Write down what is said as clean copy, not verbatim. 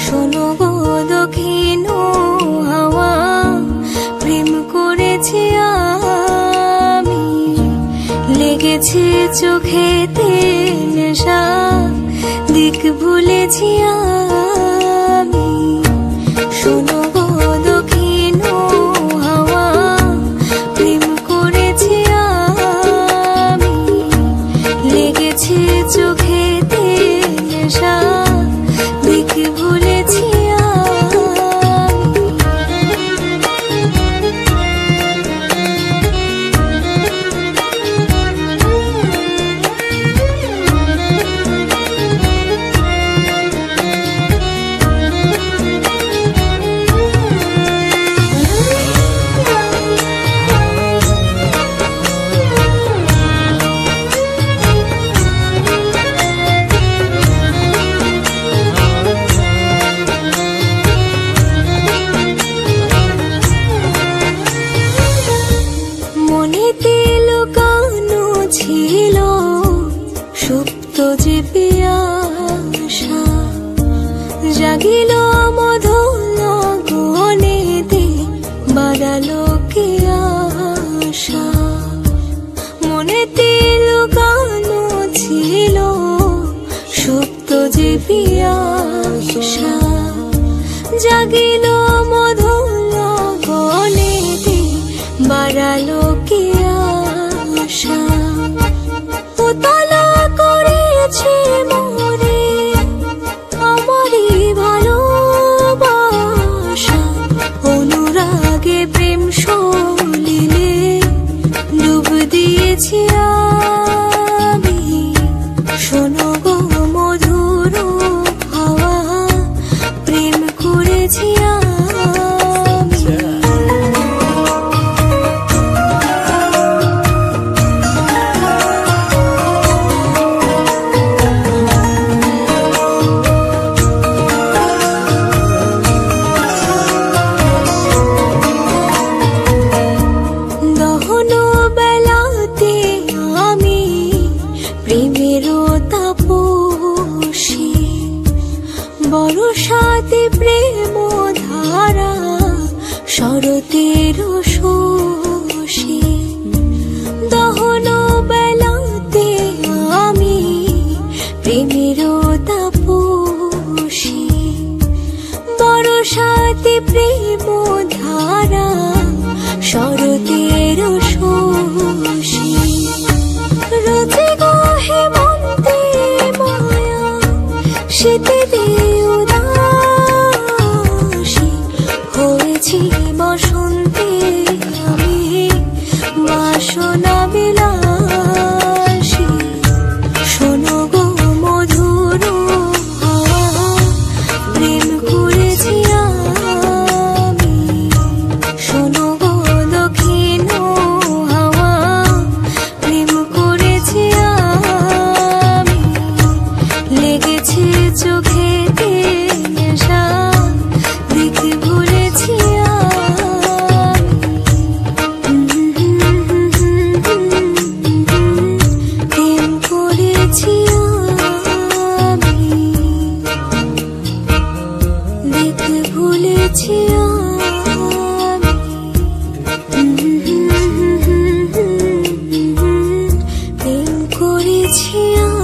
শোনো গো দক্ষিণ হাওয়া, প্রেম করেছি আমি, লেগেছে চোখেতে নেশা, দিক ভুলেছি আমি। শোনো গো দক্ষিণ হাওয়া, প্রেম করেছি আমি, লেগেছে চোখেতে নেশা, দিক ভুলেছি ছিল সুপ্ত যে পিয়াসা, জাগিল মধুর গনেতে, বাড়ালো কে আশা। মনেতে লুকানো ছিল সুপ্ত যে পিয়াসা, জাগিল মধুর গনেতে, বাড়ালো কে আশা। উতলা করেছে মোরে আমারই ভালোবাসা, অনুরাগে প্রেম সলিলে ডুব দিয়েছি আমি। শোনো গো মধুর হাওয়া, প্রেম করেছি আমি। বরষাতে প্রেম ধারা, শরতের শোষে, দহন বেলাতে আমি প্রেমের তাপসী। বরষাতে প্রেম ধারা, শরতের শোষে, রোজে গো হেমন্তে মায়া, শীতে উদাসী হয়েছি বসন্তে আমি, বাসনা বিলাসী। শোনো গো মধুর হাওয়া, প্রেম করেছি আমি। শোনো গো দক্ষিণ হাওয়া, প্রেম করেছি আমি, লেগেছে চোখেতে নেশা, দিক ভুলেছি আমি। প্রেম করেছি আমি, দিক ভুলেছি আমি। প্রেম করেছি আমি।